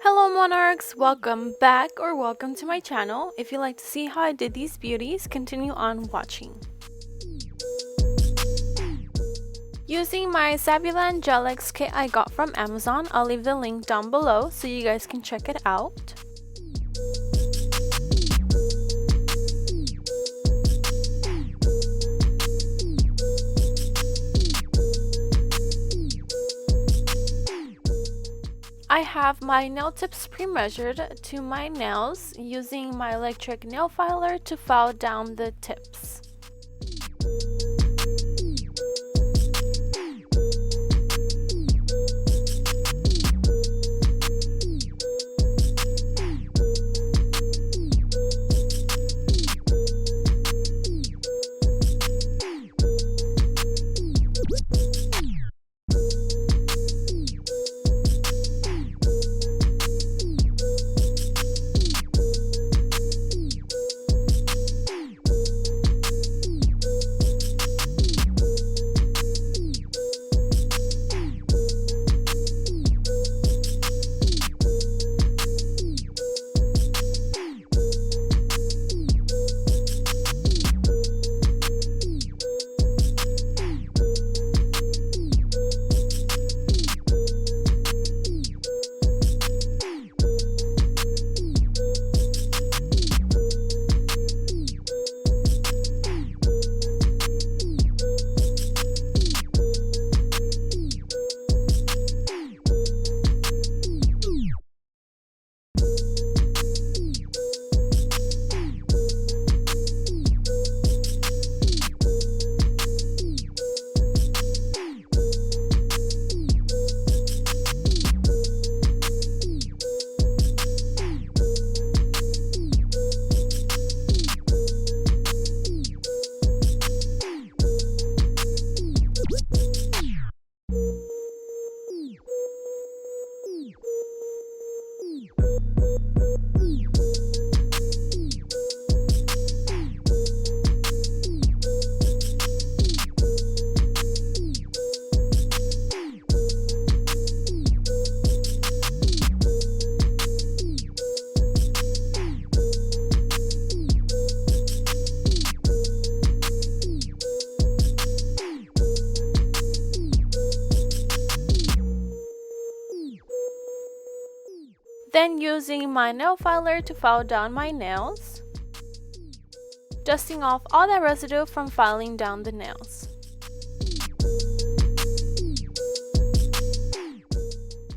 Hello Monarchs, welcome back or welcome to my channel. If you'd like to see how I did these beauties, continue on watching. Using my Saviland Gel X kit I got from Amazon, I'll leave the link down below so you guys can check it out. I have my nail tips pre-measured to my nails using my electric nail filer to file down the tips. Then using my nail filer to file down my nails, dusting off all that residue from filing down the nails.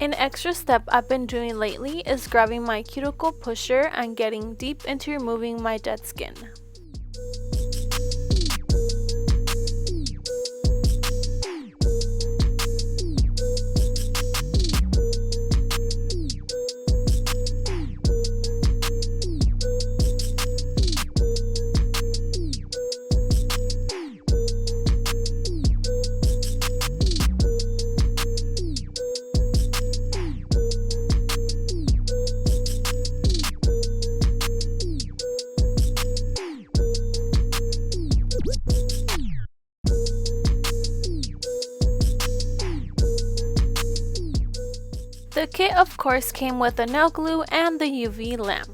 An extra step I've been doing lately is grabbing my cuticle pusher and getting deep into removing my dead skin. The kit of course came with the nail glue and the UV lamp.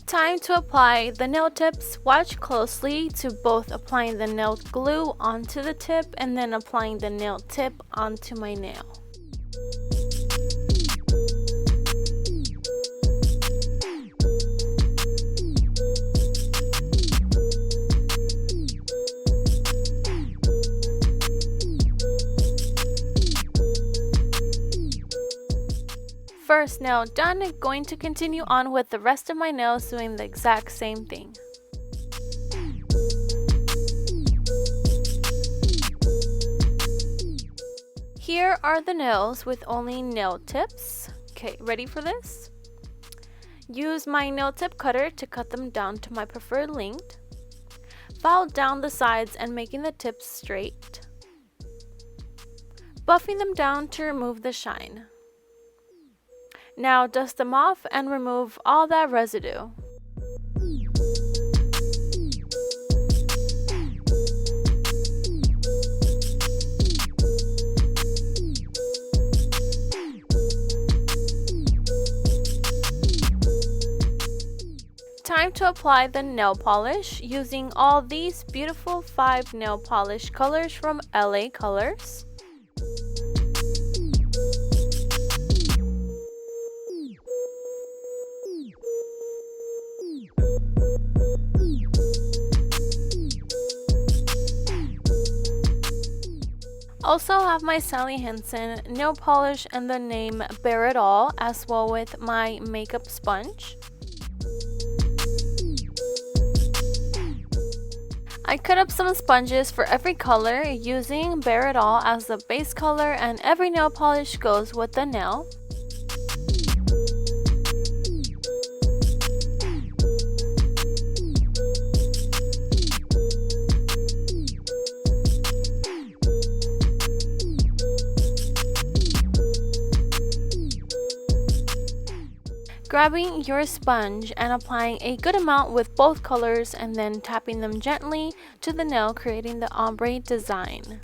Time to apply the nail tips. Watch closely to both applying the nail glue onto the tip and then applying the nail tip onto my nail. First nail done, going to continue on with the rest of my nails doing the exact same thing. Here are the nails with only nail tips. Okay, ready for this? Use my nail tip cutter to cut them down to my preferred length. File down the sides and making the tips straight. Buffing them down to remove the shine. Now dust them off and remove all that residue. time to apply the nail polish using all these beautiful 5 nail polish colors from LA Colors. Also have my Sally Hansen nail polish and the name Bear It All, as well with my makeup sponge. I cut up some sponges for every color using Bear It All as the base color, and every nail polish goes with the nail. Grabbing your sponge and applying a good amount with both colors and then tapping them gently to the nail, creating the ombre design.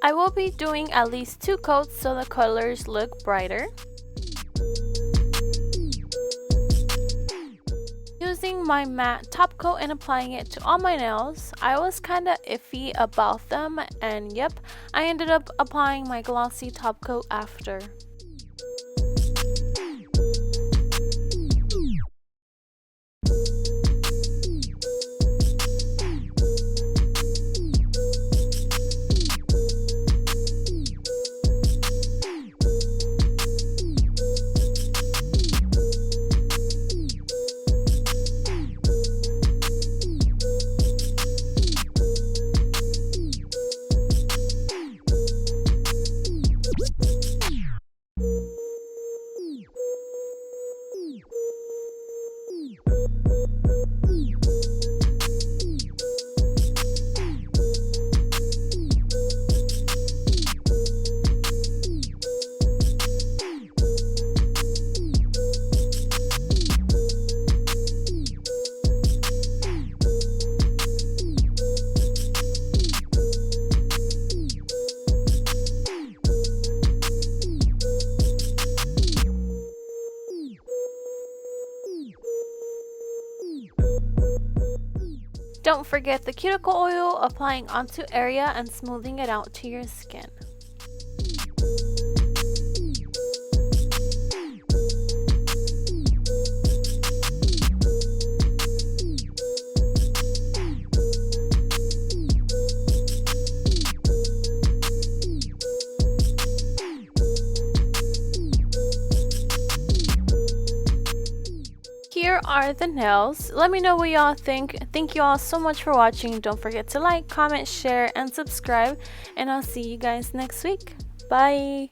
I will be doing at least 2 coats so the colors look brighter. Using my matte top coat and applying it to all my nails, I was kinda iffy about them, and yep, I ended up applying my glossy top coat after. Don't forget the cuticle oil, applying onto area and smoothing it out to your skin. Here are the nails. Let me know what y'all think. Thank you all so much for watching. Don't forget to like, comment, share, and subscribe. And I'll see you guys next week. Bye.